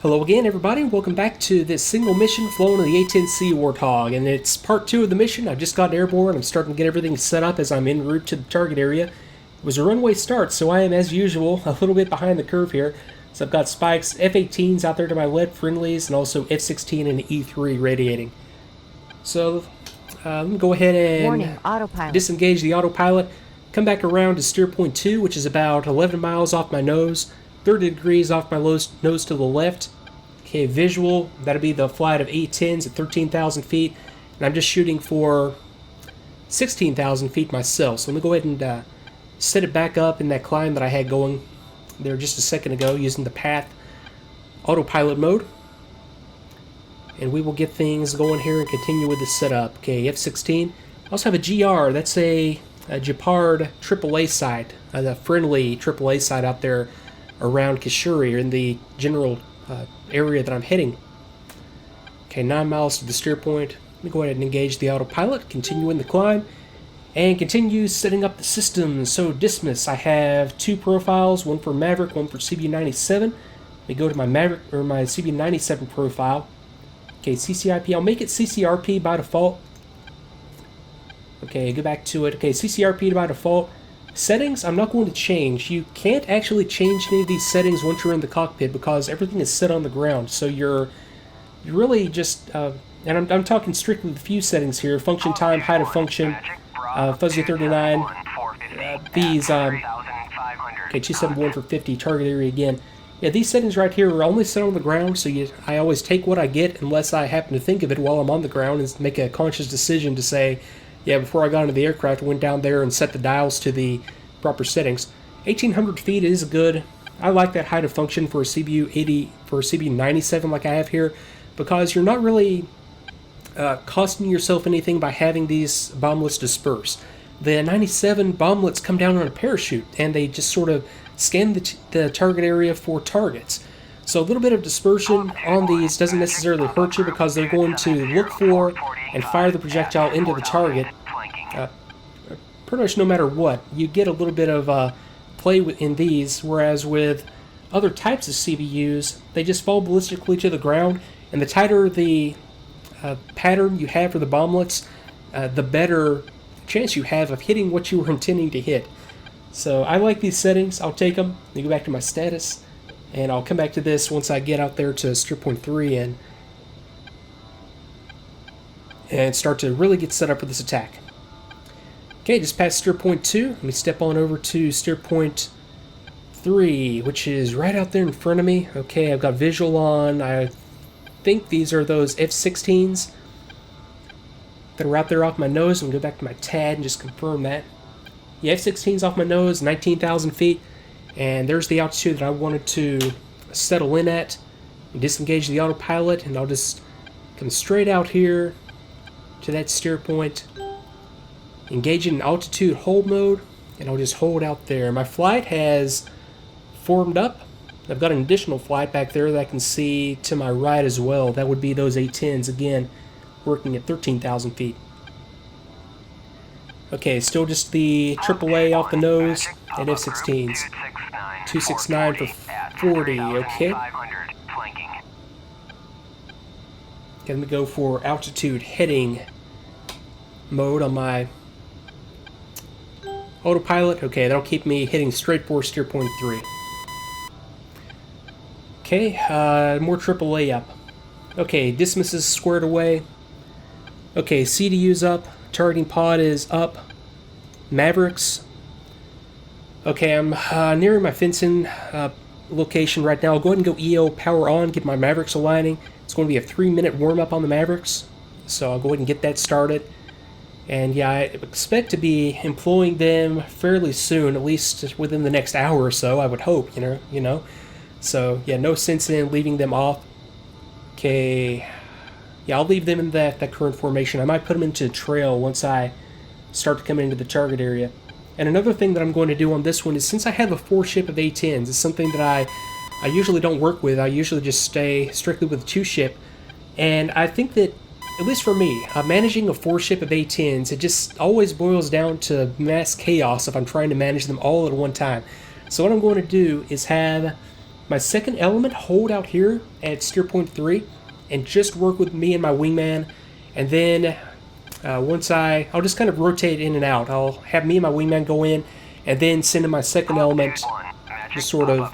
Hello again, everybody. Welcome back to this single mission flown on the A-10C Warthog, and it's part 2 of the mission. I've just gotten airborne. I'm starting to get everything set up as I'm en route to the target area. It was a runway start, so I am, as usual, a little bit behind the curve here. So I've got spikes, F-18s out there to my left, friendlies, and also F-16 and E-3 radiating. So let me go ahead and disengage the autopilot, come back around to steer point 2, which is about 11 miles off my nose, 30 degrees off my nose to the left. Okay, visual, that'll be the flight of A-10s at 13,000 feet, and I'm just shooting for 16,000 feet myself. So let me go ahead and set it back up in that climb that I had going there just a second ago using the path autopilot mode. And we will get things going here and continue with the setup. Okay, F-16. I also have a GR, that's a Japard AAA site, the friendly AAA site out there around Khashuri, or in the general area that I'm heading. Okay, 9 miles to the steer point. Let me go ahead and engage the autopilot, continue in the climb, and continue setting up the system. So Dismiss, I have 2 profiles, one for Maverick, one for CB97. Let me go to my Maverick or my CB97 profile. Okay, CCIP, I'll make it CCRP by default. Okay, go back to it. Okay, CCRP by default. Settings, I'm not going to change. You can't actually change any of these settings once you're in the cockpit because everything is set on the ground. So you're really just, and I'm talking strictly the few settings here: function time, height of function, fuzzy 39, these, okay, 271 for 50, target area again. Yeah, these settings right here are only set on the ground, so I always take what I get unless I happen to think of it while I'm on the ground and make a conscious decision to say, yeah, before I got into the aircraft, I went down there and set the dials to the proper settings. 1,800 feet is good. I like that height of function for a CBU-80, for a CB97 like I have here, because you're not really costing yourself anything by having these bomblets disperse. The 97 bomblets come down on a parachute, and they just sort of scan the target area for targets. So a little bit of dispersion on these doesn't necessarily hurt you because they're going to look for and fire the projectile into the target. Pretty much no matter what, you get a little bit of play in these, whereas with other types of CBUs, they just fall ballistically to the ground, and the tighter the pattern you have for the bomblets, the better chance you have of hitting what you were intending to hit. So I like these settings. I'll take them. Let me go back to my status, and I'll come back to this once I get out there to steer point 3 and start to really get set up for this attack. Okay, just past steer point 2. Let me step on over to steer point 3, which is right out there in front of me. Okay, I've got visual on. I think these are those F-16s that are out there off my nose. I'm going to go back to my TAD and just confirm that. Yeah, F-16's off my nose, 19,000 feet. And there's the altitude that I wanted to settle in at. Disengage the autopilot, and I'll just come straight out here to that steer point. Engage in altitude hold mode, and I'll just hold out there. My flight has formed up. I've got an additional flight back there that I can see to my right as well. That would be those A-10s, again, working at 13,000 feet. Okay, still just the AAA off the nose and F-16s. 269 for 40, okay. Okay, let me go for altitude heading mode on my autopilot. Okay, that'll keep me hitting straight for steer point 3. Okay, more AAA up. Okay, Dismiss is squared away. Okay, CDU's up. Targeting pod is up. Mavericks. Okay, I'm nearing my fencing location right now. I'll go ahead and go EO power on, get my Mavericks aligning. It's going to be a 3-minute warm-up on the Mavericks, so I'll go ahead and get that started. And yeah, I expect to be employing them fairly soon, at least within the next hour or so, I would hope, you know. So yeah, no sense in leaving them off. Okay, yeah, I'll leave them in that current formation. I might put them into trail once I start to come into the target area. And another thing that I'm going to do on this one is, since I have a 4-ship of A-10s, it's something that I usually don't work with. I usually just stay strictly with a 2-ship. And I think that, at least for me, managing a 4-ship of A-10s, it just always boils down to mass chaos if I'm trying to manage them all at one time. So what I'm going to do is have my second element, hold out here at steer point 3 and just work with me and my wingman. And then once I'll just kind of rotate in and out. I'll have me and my wingman go in and then send in my second element, just sort of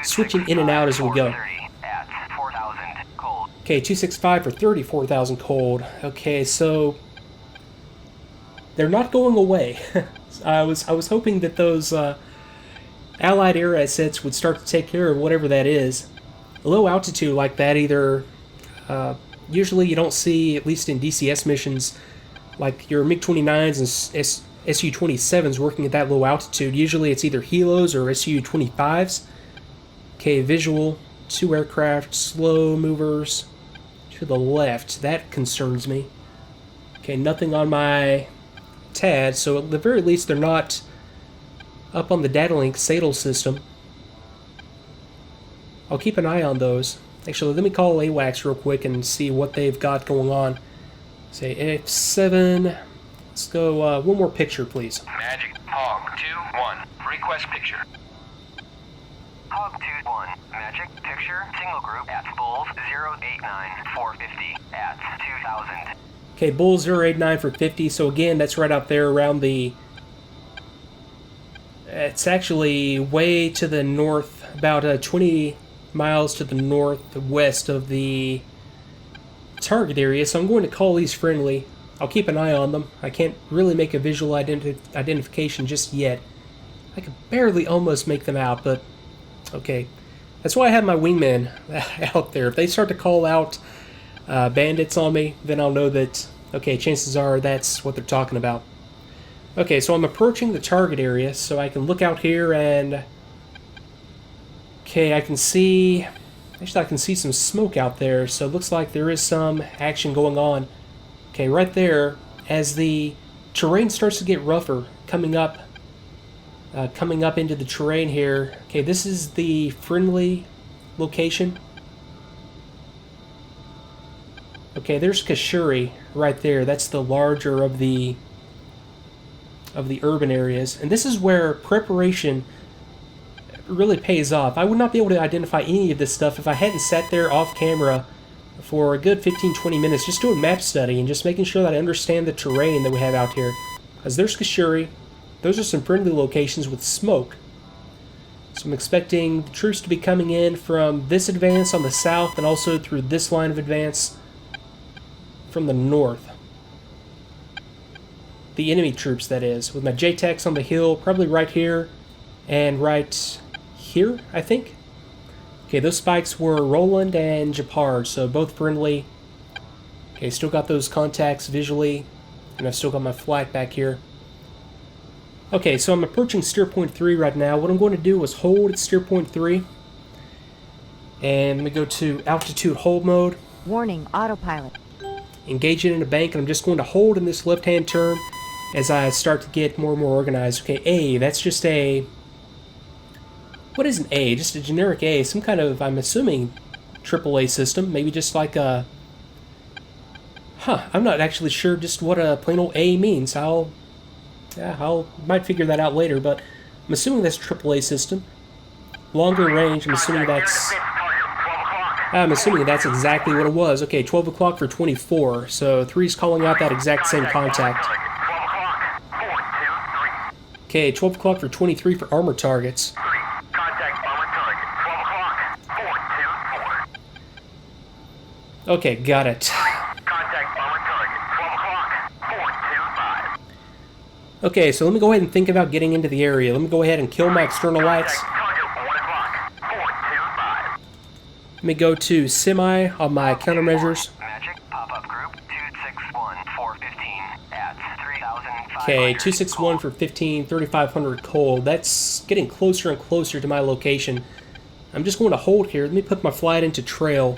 switching in and out as we go. Okay, 265 for 34,000 cold. Okay, so they're not going away. I was hoping that those Allied air assets would start to take care of whatever that is. A low altitude like that, either usually you don't see, at least in DCS missions, like your MiG-29s and Su-27s working at that low altitude. Usually it's either Helos or Su-25s. Okay, visual, 2 aircraft, slow movers to the left. That concerns me. Okay, nothing on my TAD, so at the very least they're not up on the data link SATL system. I'll keep an eye on those. Actually, let me call AWACS real quick and see what they've got going on. Say F7. Let's go one more picture, please. Magic Hog 2-1. Request picture. Hog 2-1. Magic picture. Single group at Bulls 089-450 at 2000. Okay, Bull 089 for 50. So again, that's right out there around the... It's actually way to the north, about 20 miles to the northwest of the target area. So I'm going to call these friendly. I'll keep an eye on them. I can't really make a visual identification just yet. I can barely almost make them out, but okay. That's why I have my wingmen out there. If they start to call out bandits on me, then I'll know that, okay, chances are that's what they're talking about. Okay, so I'm approaching the target area, so I can look out here and... Okay, I can see... Actually, I can see some smoke out there, so it looks like there is some action going on. Okay, right there, as the terrain starts to get rougher, coming up into the terrain here. Okay, this is the friendly location. Okay, there's Khashuri right there. That's the larger of the urban areas, and this is where preparation really pays off. I would not be able to identify any of this stuff if I hadn't sat there off camera for a good 15-20 minutes just doing map study and just making sure that I understand the terrain that we have out here. Because there's Khashuri. Those are some friendly locations with smoke. So I'm expecting the troops to be coming in from this advance on the south and also through this line of advance from the north. The enemy troops, that is, with my JTACs on the hill, probably right here and right here, I think. Okay, those spikes were Roland and Japard, so both friendly. Okay, still got those contacts visually, and I've still got my flight back here. Okay, so I'm approaching steer point 3 right now. What I'm going to do is hold at steer point 3, and let me go to altitude hold mode. Warning, autopilot. Engage it in a bank, and I'm just going to hold in this left-hand turn as I start to get more and more organized. Okay, A, that's just a... What is an A? Just a generic A. Some kind of, I'm assuming, AAA system. Maybe just like a... I'm not actually sure just what a plain old A means. Might figure that out later, but I'm assuming that's AAA system. Longer range, I'm assuming that's exactly what it was. Okay, 12 o'clock for 24, so 3's calling out that exact same contact. Okay, 12 o'clock for 23 for armor targets. Okay, got it. Okay, so let me go ahead and think about getting into the area. Let me go ahead and kill my external lights. Let me go to semi on my countermeasures. Okay, 261 for 15, 3,500 cold. That's getting closer and closer to my location. I'm just going to hold here. Let me put my flight into trail,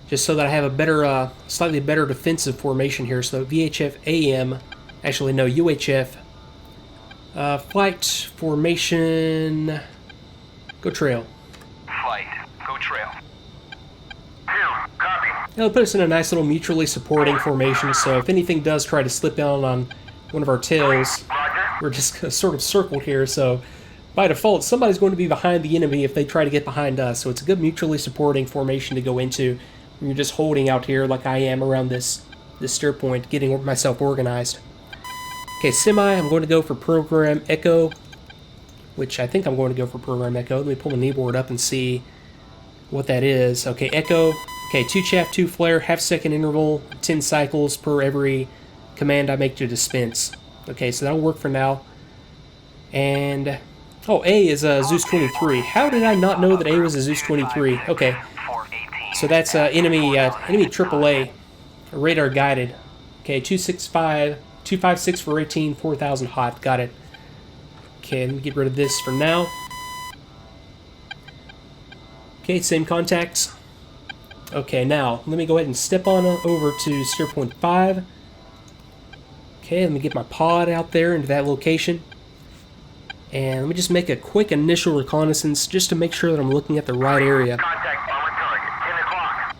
just so that I have a better, slightly better defensive formation here. So VHF AM, actually no, UHF. Flight formation, go trail. Flight, go trail. Copy. It'll put us in a nice little mutually supporting formation, so if anything does try to slip down on one of our tails, we're just sort of circled here, so by default, somebody's going to be behind the enemy if they try to get behind us. So it's a good mutually supporting formation to go into when you're just holding out here like I am around this steer point, getting myself organized. Okay, semi, I'm going to go for program echo, which I think I'm going to go for program echo. Let me pull my kneeboard up and see what that is. Okay, echo. Okay, 2 chaff, 2 flare, half-second interval, 10 cycles per every command I make to dispense. Okay, so that'll work for now. And oh, A is a Zeus 23. How did I not know that A was a Zeus 23? Okay, so that's enemy AAA, radar guided. Okay, 256 for 18, 4,000 hot. Got it. Okay, let me get rid of this for now. Okay, same contacts. Okay, now let me go ahead and step on over to steer point 5. Okay, let me get my pod out there into that location. And let me just make a quick initial reconnaissance just to make sure that I'm looking at the right area. Contact armor target. 10 o'clock.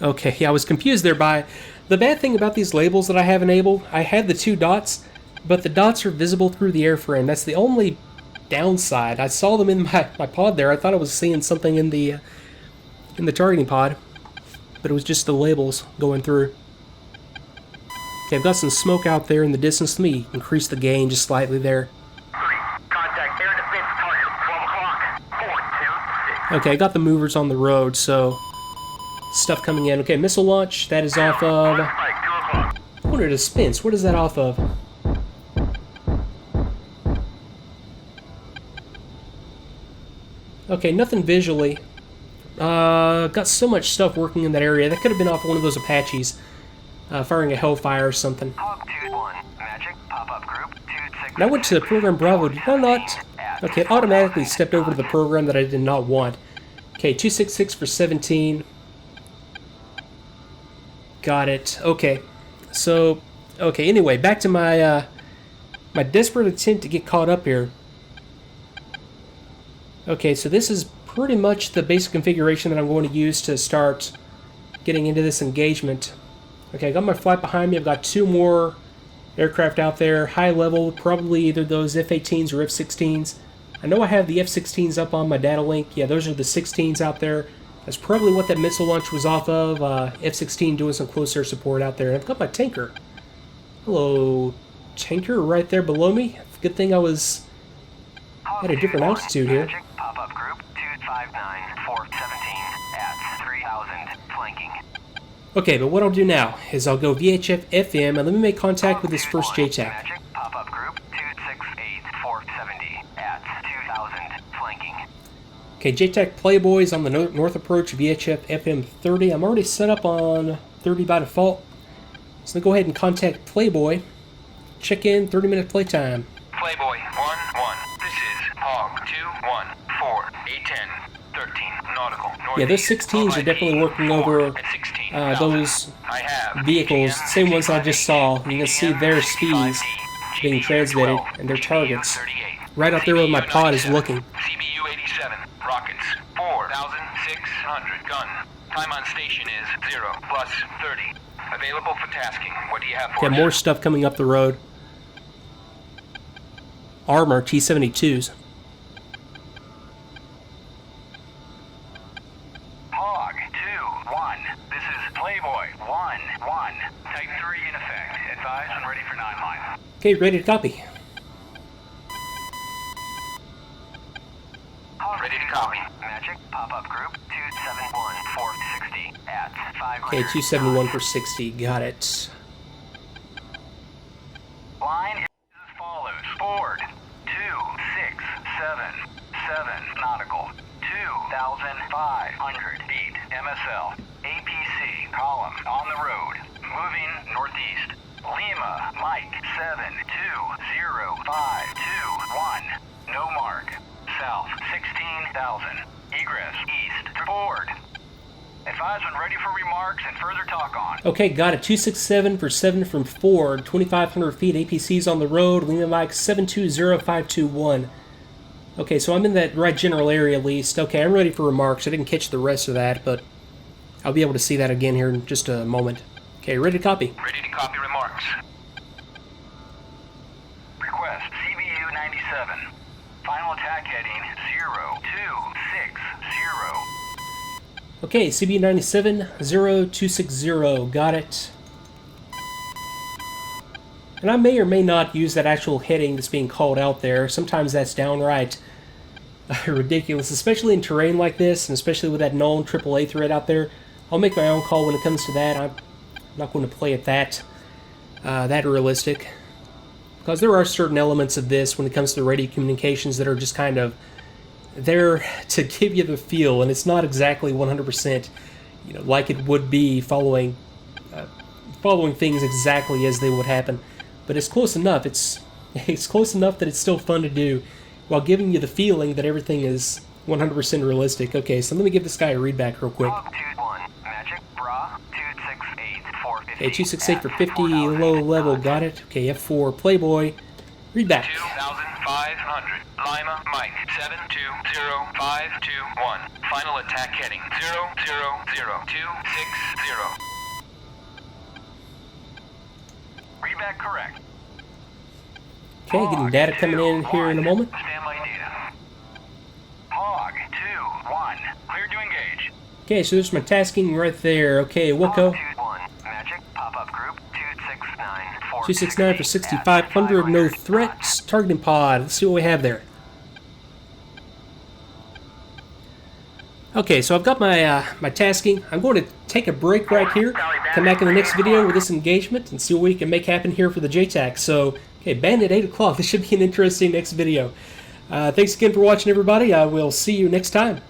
423. Okay, yeah, I was confused there by the bad thing about these labels that I have enabled. I had the 2 dots, but the dots are visible through the airframe. That's the only downside. I saw them in my pod there. I thought I was seeing something in the targeting pod, but it was just the labels going through. Okay, I've got some smoke out there in the distance. Let me increase the gain just slightly there. 3. Contact air defense target. 12 o'clock. 426. Okay, I got the movers on the road, so stuff coming in. Okay, missile launch. That is off of... Strike, 2 o'clock. I wonder, dispense. What is that off of? Okay, nothing visually. Got so much stuff working in that area. That could have been off one of those Apaches. Firing a Hellfire or something. Hog 2-1. Magic. Pop-up group. 2-6. And I went to program Bravo. Did I not? Okay, it automatically stepped over to the program that I did not want. Okay, 266 for 17. Got it. Okay. So, okay, anyway, back to my my desperate attempt to get caught up here. Okay, so this is pretty much the basic configuration that I'm going to use to start getting into this engagement. Okay, I got my flight behind me. I've got 2 more aircraft out there, high level, probably either those F-18s or F-16s. I know I have the F-16s up on my data link. Yeah, those are the 16s out there. That's probably what that missile launch was off of. F-16 doing some close air support out there. And I've got my tanker. Hello, tanker, right there below me. Good thing I was at a different altitude here. Magic. Pop-up group. 259. 417. At 3,000. Flanking. Okay, but what I'll do now is I'll go VHF FM and let me make contact with this first JTAC. Magic. Pop-up group. 268. 470. At 2,000. Flanking. Okay, JTAC Playboys on the north approach, VHF FM 30. I'm already set up on 30 by default. So go ahead and contact Playboy. Check in, 30-minute playtime. Playboy 1-1. This is Hog 2-1. 4. A-10. 13. Nautical. Yeah, those 16s are definitely working over those vehicles, same ones I just saw. You can see their speeds being transmitted and their targets. Right up there where my pod is looking. CBU 87. Rockets. 4,600. Gun. Time on station is 0 plus 30. Available for tasking. What do you have for Okay, us? more stuff coming up the road. Armor, T-72s. Hog 2-1. This is Playboy 1-1. Type 3 in effect. Advise and ready for 9 line. Okay, ready to copy. Ready to copy. Magic. Pop-up group. 271. 460. At 5. Okay, 271 for 60. Got it. Line is as follows. Board 2677 nautical 2,500 feet MSL APC column on the road moving northeast Lima Mike 7205221 no mark south 16,000 egress east board. Advise when ready for remarks and further talk on. Okay, got it. 267 for 7 from Ford. 2,500 feet. APC's on the road. Lima Mike 720521. Okay, so I'm in that right general area at least. Okay, I'm ready for remarks. I didn't catch the rest of that, but I'll be able to see that again here in just a moment. Okay, Okay, ready to copy. Ready to copy remarks. Request CBU 97. Final attack heading 0260. Okay, CB97 0260. Got it. And I may or may not use that actual heading that's being called out there. Sometimes that's downright ridiculous, especially in terrain like this, and especially with that known AAA threat out there. I'll make my own call when it comes to that. I'm not going to play it that realistic, because there are certain elements of this when it comes to radio communications that are just kind of there to give you the feel, and it's not exactly 100%, like it would be following things exactly as they would happen. But it's close enough. It's close enough that it's still fun to do, while giving you the feeling that everything is 100% realistic. Okay, so let me give this guy a readback real quick. Okay, 268 for 50, low level, got it. Okay, F4, Playboy, readback. 2,500, Lima, Mike, 720521. Final attack heading 000260. Readback correct. Okay, getting data coming in here in a moment. Standby data. Hog 2-1, clear to engage. Okay, so there's my tasking right there. Okay, Wilco. Magic, pop-up group 269. 269 for 6,500, no threats. Targeting pod, let's see what we have there. Okay, so I've got my my tasking. I'm going to take a break right here, come back in the next video with this engagement, and see what we can make happen here for the JTAC. So, okay, Bandit 8 o'clock. This should be an interesting next video. Thanks again for watching, everybody. I will see you next time.